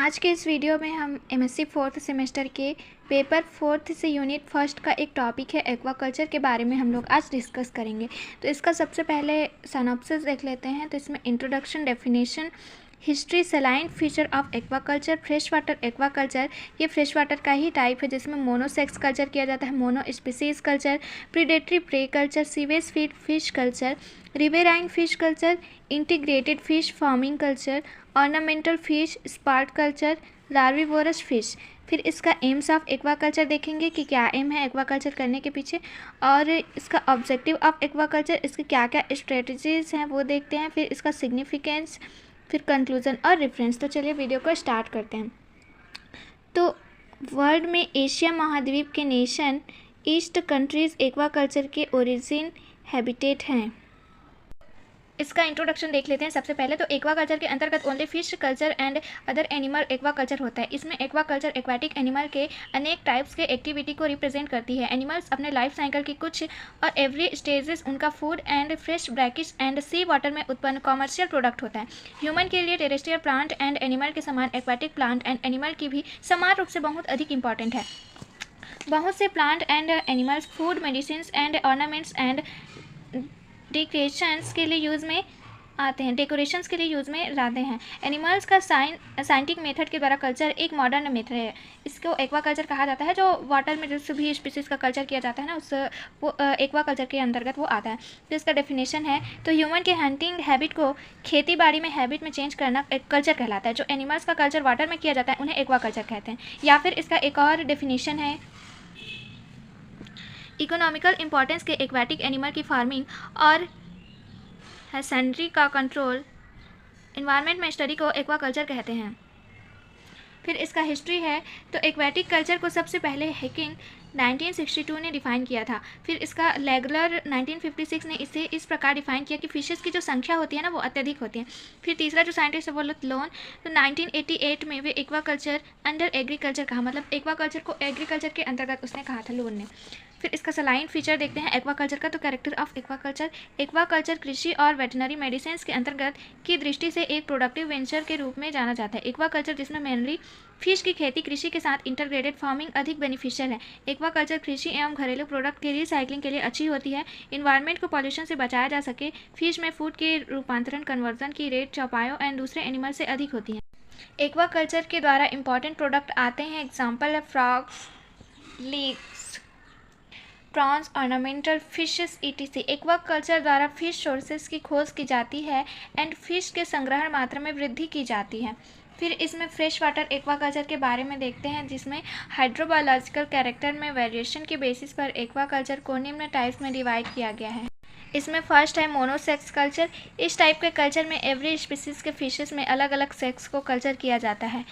आज के इस वीडियो में हम एमएससी फोर्थ सेमेस्टर के पेपर फोर्थ से यूनिट फर्स्ट का एक टॉपिक है एक्वाकल्चर के बारे में हम लोग आज डिस्कस करेंगे। तो इसका सबसे पहले सिनॉप्सिस देख लेते हैं। तो इसमें introduction, definition, history, saline feature of aquaculture, fresh water aquaculture. ये फ्रेश वाटर का ही टाइप है जिसमें मोनोसेक्स कल्चर किया जाता है, mono species culture, predatory prey culture, sewage feed fish culture, riverine fish culture, integrated fish farming culture, ornamental fish, sport culture, larvivorous fish. फिर इसका AIIMS of aquaculture देखेंगे कि क्या एम है एक्वाकल्चर करने के पीछे, और इसका ऑब्जेक्टिव ऑफ एक्वाकल्चर, इसके क्या क्या स्ट्रेटजीज हैं वो देखते हैं। फिर इसका सिग्निफिकेंस, फिर कंक्लूजन और रेफरेंस। तो चलिए वीडियो को स्टार्ट करते हैं। तो वर्ल्ड में एशिया महाद्वीप के नेशन ईस्ट कंट्रीज़ एक्वाकल्चर के ओरिजिन हैबिटेट हैं। इसका इंट्रोडक्शन देख लेते हैं। सबसे पहले तो एक्वाकल्चर के अंतर्गत only fish culture and other animal aquaculture होता है। इसमें एक्वाकल्चर एक्वाटिक एनिमल के अनेक टाइप्स के एक्टिविटी को रिप्रेजेंट करती है। एनिमल्स अपने लाइफ साइकिल की कुछ और एवरी स्टेजेस उनका food and fresh brackish and sea water में उत्पन्न कॉमर्शियल प्रोडक्ट होता है। ह्यूमन के लिए टेरेस्ट्रियल प्लांट एंड एनिमल के समान एक्वाटिक प्लांट एंड एनिमल की भी समान रूप से बहुत अधिक इंपॉर्टेंट है। बहुत से plant and animals food, medicine and ornaments and decorations के लिए यूज़ में आते हैं। एनिमल्स का साइंटिफिक मेथड के द्वारा कल्चर एक मॉडर्न मेथड है। इसको एक्वाकल्चर कहा जाता है। जो वाटर में जिस भी स्पीसीज का कल्चर किया जाता है ना, उस वो एक्वाकल्चर के अंतर्गत वो आता है। तो इसका डेफिनेशन है, तो ह्यूमन के हंटिंग हैबिट को खेती बाड़ी में हैबिट में चेंज करना एक कल्चर कहलाता है। जो एनिमल्स का कल्चर वाटर में किया जाता है उन्हें एक्वाकल्चर कहते हैं। या फिर इसका एक और डेफिनेशन है, इकोनॉमिकल इंपॉर्टेंस के एक्वाटिक एनिमल की फार्मिंग और हैसनरी का कंट्रोल इन्वायरमेंट में स्टडी को एक्वाकल्चर कहते हैं। फिर इसका हिस्ट्री है, तो एक्वाटिक कल्चर को सबसे पहले हेकिंग 1962 ने डिफ़ाइन किया था। फिर इसका लेगलर 1956 ने इसे इस प्रकार डिफ़ाइन किया कि फिशेस की जो संख्या होती है ना वो अत्यधिक होती है। फिर तीसरा जो साइंटिस्ट है वो लोन, तो 1988 में वे एक्वाकल्चर अंडर एग्रीकल्चर कहा, मतलब एक्वाकल्चर को एग्रीकल्चर के अंतर्गत उसने कहा था लोन ने। फिर इसका सलाइन फीचर देखते हैं एक्वाकल्चर का। तो कैरेक्टर ऑफ एक्वाकल्चर कृषि और वेटनरी मेडिसिन के अंतर्गत की दृष्टि से एक प्रोडक्टिव वेंचर के रूप में जाना जाता है। एक्वाकल्चर जिसमें मेनली फिश की खेती कृषि के साथ इंटीग्रेटेड फार्मिंग अधिक बेनिफिशियल है। एक्वाकल्चर कृषि एवं घरेलू प्रोडक्ट के रिसाइकलिंग के लिए अच्छी होती है। इन्वायरमेंट को पॉल्यूशन से बचाया जा सके। फिश में फूड के रूपांतरण कन्वर्जन की रेट चौपायों एंड दूसरे एनिमल से अधिक होती है। एक्वाकल्चर के द्वारा इंपॉर्टेंट प्रोडक्ट आते हैं। एग्जाम्पल है frogs, leaks, prawns, ornamental fishes etc। Aquaculture द्वारा फिश सोर्सेज की खोज की जाती है एंड फिश के संग्रहण मात्रा में वृद्धि की जाती है। फिर इसमें फ्रेश वाटर एक्वाकल्चर के बारे में देखते हैं, जिसमें हाइड्रोबायोलॉजिकल कैरेक्टर में वेरिएशन के बेसिस पर एक्वाकल्चर को निम्न टाइप्स में डिवाइड किया गया है। इसमें फर्स्ट है मोनोसेक्स कल्चर। इस टाइप के कल्चर में एवरी स्पीसीज के फिशेस में अलग अलग सेक्स को कल्चर किया जाता है।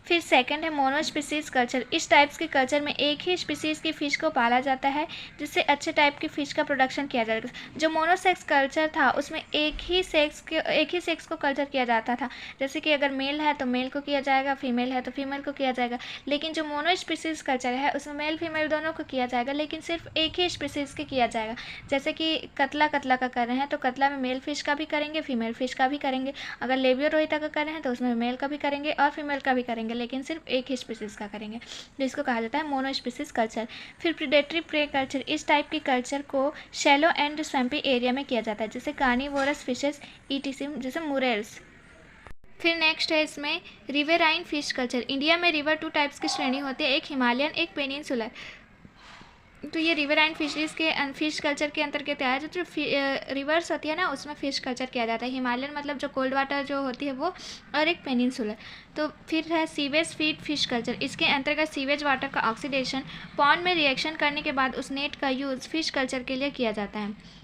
फिर सेकंड है मोनो स्पीसीज कल्चर। इस टाइप्स के कल्चर में एक ही स्पीसीज की फ़िश को पाला जाता है जिससे अच्छे टाइप की फ़िश का प्रोडक्शन किया जाएगा। जो मोनोसेक्स कल्चर था उसमें एक ही सेक्स को कल्चर किया जाता था। जैसे कि अगर मेल है तो मेल को किया जाएगा, फीमेल है तो फीमेल को किया जाएगा। लेकिन जो मोनो स्पीसीज कल्चर है उसमें मेल फीमेल दोनों को किया जाएगा, लेकिन सिर्फ एक ही स्पीसीज के किया जाएगा। जैसे कि कतला का कर रहे हैं तो कतला में मेल फिश का भी करेंगे, फीमेल फिश का भी करेंगे। अगर लेबियो रोहिता का कर रहे हैं तो उसमें मेल का भी करेंगे और फीमेल का भी करेंगे, लेकिन सिर्फ एक ही स्पीसीज का करेंगे। तो इसको कहा जाता है मोनो स्पीसीज कल्चर। फिर प्रीडेटरी प्रे कल्चर। इस टाइप की कल्चर को शैलो एंड स्वैम्पी एरिया में किया जाता है, जैसे कार्निवोरस फिशेस etc, जैसे मुरेल्स। फिर नेक्स्ट है इसमें रिवेराइन फिश कल्चर। इंडिया में रिवर 2 टाइप्स की श्रेणी होती है, एक हिमालयन, एक पेनिनसुलर। तो ये रिवराइन फिशरीज के फिश कल्चर के अंतर्गत आया। जो रिवर्स होती है ना उसमें फ़िश कल्चर किया जाता है। हिमालयन मतलब जो कोल्ड वाटर जो होती है वो, और एक पेनिनसुलर। तो फिर है सीवेज फीड फिश कल्चर। इसके अंतर्गत सीवेज वाटर का ऑक्सीडेशन पॉन्ड में रिएक्शन करने के बाद उस नेट का यूज़ फिश कल्चर के लिए किया जाता है।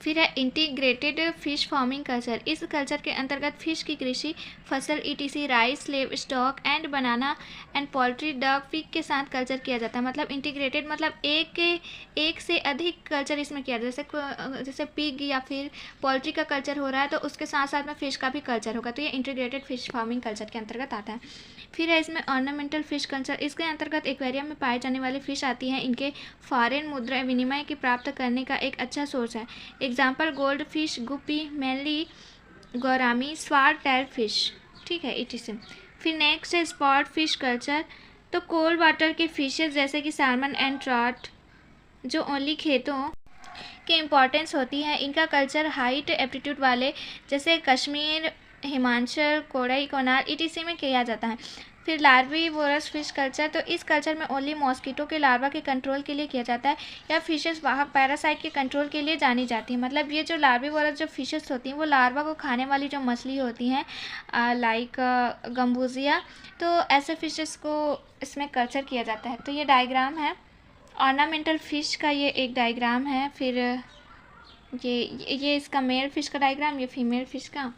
फिर है इंटीग्रेटेड फिश फार्मिंग कल्चर। इस कल्चर के अंतर्गत फिश की कृषि, फसल etc, rice, slave stock and banana and poultry, duck, pig के साथ कल्चर किया जाता है। मतलब इंटीग्रेटेड मतलब एक से अधिक कल्चर इसमें किया जाता है। जैसे पिग या फिर पोल्ट्री का कल्चर हो रहा है तो उसके साथ साथ में फ़िश का भी कल्चर होगा। तो ये इंटीग्रेटेड फिश फार्मिंग कल्चर के अंतर्गत आता है। फिर है इसमें ऑर्नामेंटल फिश कल्चर। इसके अंतर्गत एक्वेरियम में पाए जाने वाली फ़िश आती हैं। इनके फॉरेन मुद्रा विनिमय की प्राप्त करने का एक अच्छा सोर्स है। Example gold fish, guppy, mainly, gourami, sword tail fish. ठीक है, ETC। फिर नेक्स्ट है स्पॉट फिश कल्चर। तो कोल्ड वाटर के फिशेज जैसे कि सैल्मन एंड ट्रॉट जो ओनली खेतों की इम्पोर्टेंस होती है, इनका कल्चर हाइट एप्टीट्यूड वाले जैसे कश्मीर, हिमाचल, कोडाई कोनाल ETC में किया जाता है। फिर लार्वी वोरस फिश कल्चर। तो इस कल्चर में ओनली मॉस्किटो के लार्वा के कंट्रोल के लिए किया जाता है या फिशेस वाहक पैरासाइट के कंट्रोल के लिए जानी जाती है। मतलब ये जो लार्वी वोरस जो फिशेस होती हैं वो लार्वा को खाने वाली जो मछली होती हैं लाइक गम्बूजिया, तो ऐसे फिशेस को इसमें कल्चर किया जाता है। तो ये डायग्राम है ऑर्नामेंटल फ़िश का, ये एक डायग्राम है। फिर ये इसका मेल फ़िश का डायग्राम, ये फीमेल फ़िश का,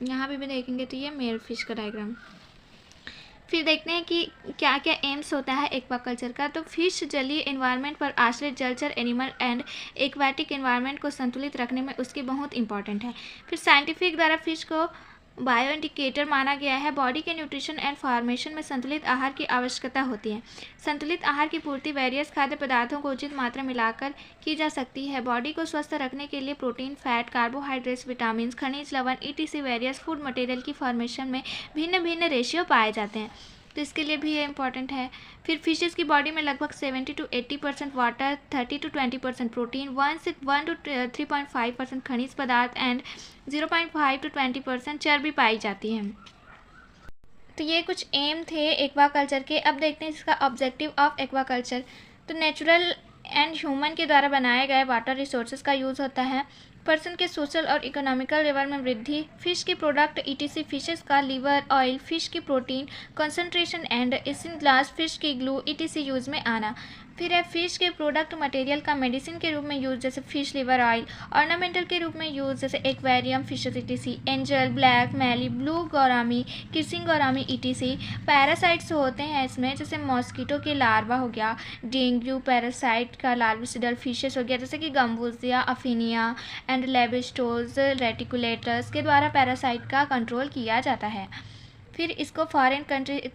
यहाँ पे भी देखेंगे तो ये मेल फ़िश का डायग्राम। फिर देखते हैं कि क्या क्या एम्स होता है एक्वाकल्चर का। तो फिश जलीय एनवायरनमेंट पर आश्रित जलचर एनिमल एंड एक्वाटिक एनवायरनमेंट को संतुलित रखने में उसकी बहुत इंपॉर्टेंट है। फिर साइंटिफिक द्वारा फिश को बायो इंडिकेटर माना गया है। बॉडी के न्यूट्रिशन एंड फॉर्मेशन में संतुलित आहार की आवश्यकता होती है। संतुलित आहार की पूर्ति वेरियस खाद्य पदार्थों को उचित मात्रा मिलाकर की जा सकती है। बॉडी को स्वस्थ रखने के लिए प्रोटीन, फैट, कार्बोहाइड्रेट्स, विटामिन, खनिज लवण ETC वेरियस फूड मटेरियल की फॉर्मेशन में भिन्न भिन्न रेशियो पाए जाते हैं, तो इसके लिए भी ये इंपॉर्टेंट है। फिर फिशेस की बॉडी में लगभग 70 to 80% water, 30 to 20% protein, 1 to 3.5% खनिज पदार्थ एंड 0.5 to 20% चर्बी पाई जाती है। तो ये कुछ एम थे एक्वाकल्चर के। अब देखते हैं इसका ऑब्जेक्टिव ऑफ एक्वाकल्चर। तो नेचुरल एंड ह्यूमन के द्वारा बनाए गए वाटर रिसोर्सेज का यूज़ होता है। पर्सन के सोशल और इकोनॉमिकल लेवल में वृद्धि। फिश की प्रोडक्ट ETC फिशेस का लीवर ऑयल, फिश की protein concentration and glass fish की ग्लू ETC यूज़ में आना। फिर है फिश के प्रोडक्ट मटेरियल का मेडिसिन के रूप में यूज़ जैसे फिश लीवर ऑयल, ऑर्नामेंटल के रूप में यूज़ जैसे aquarium fishes ETC, angel, black molly, blue gourami, kissing gourami ETC। Parasites होते हैं इसमें जैसे मॉस्किटो के लार्वा हो गया, डेंगू पैरासाइट का लार्विसिडल फिशेस हो गया जैसे कि गम्बूजिया, अफिनिया एंड लेबिस्टोज रेटिकुलेटर्स के द्वारा पैरासाइट का कंट्रोल किया जाता है। फिर इसको फॉरेन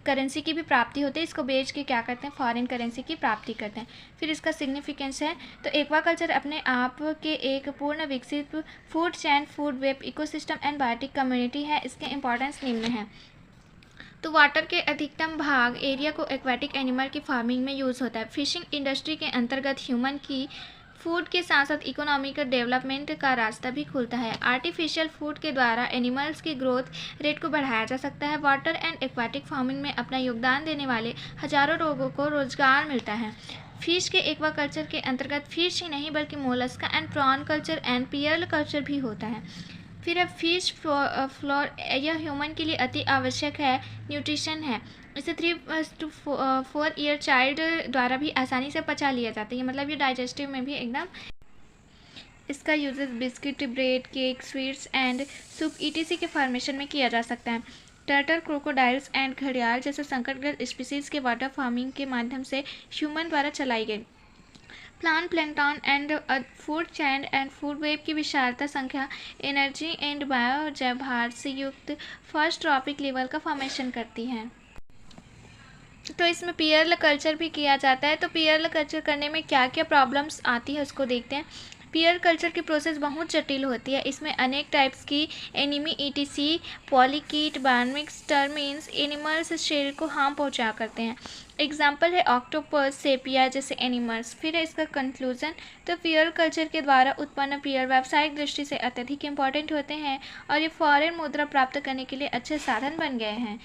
करेंसी की भी प्राप्ति होती है, इसको बेच के क्या करते हैं, फॉरेन करेंसी की प्राप्ति करते हैं। फिर इसका सिग्निफिकेंस है, तो एक्वाकल्चर अपने आप के एक पूर्ण विकसित food chain, food web ecosystem and biotic community है। इसके इंपॉर्टेंस निम्न है। तो वाटर के अधिकतम भाग एरिया को एक्वाटिक एनिमल की फार्मिंग में यूज़ होता है। फिशिंग इंडस्ट्री के अंतर्गत ह्यूमन की फूड के साथ साथ इकोनॉमिक डेवलपमेंट का रास्ता भी खुलता है। आर्टिफिशियल फूड के द्वारा एनिमल्स की ग्रोथ रेट को बढ़ाया जा सकता है। वाटर एंड एक्वाटिक फार्मिंग में अपना योगदान देने वाले हजारों लोगों को रोजगार मिलता है। फिश के एक्वाकल्चर के अंतर्गत फिश ही नहीं बल्कि mollusca and prawn culture and pearl culture भी होता है। फिर अब फिश फ्लोर, यह ह्यूमन के लिए अति आवश्यक है, न्यूट्रिशन है। इसे 3 to 4 ईयर चाइल्ड द्वारा भी आसानी से पचा लिया जाता है। मतलब ये डाइजेस्टिव में भी एकदम। इसका uses biscuit, bread, cake, sweets and soup ETC के फॉर्मेशन में किया जा सकता है। टर्टल, क्रोकोडाइल्स एंड घड़ियाल जैसे संकटग्रस्त स्पीसीज के वाटर फार्मिंग के माध्यम से ह्यूमन द्वारा चलाई गई। Plant, plankton and food chain and food web की विशालता संख्या एनर्जी एंड बायोजैवभार से युक्त फर्स्ट ट्रॉपिक लेवल का फॉर्मेशन करती है। तो इसमें पियर्ल कल्चर भी किया जाता है। तो पियर्ल कल्चर करने में क्या क्या प्रॉब्लम्स आती है उसको देखते हैं। पियर कल्चर की प्रोसेस बहुत जटिल होती है। इसमें अनेक टाइप्स की एनिमी ETC, पॉलीकीट, बार्मिक्स, टर्मिन्स एनिमल्स शरीर को हार्म पहुंचा करते हैं। एग्जाम्पल है ऑक्टोपस, सेपिया जैसे एनिमल्स। फिर है इसका कंक्लूजन। तो पियर कल्चर के द्वारा उत्पन्न पियर व्यावसायिक दृष्टि से अत्यधिक इम्पॉर्टेंट होते हैं और ये फॉरेन मुद्रा प्राप्त करने के लिए अच्छे साधन बन गए हैं।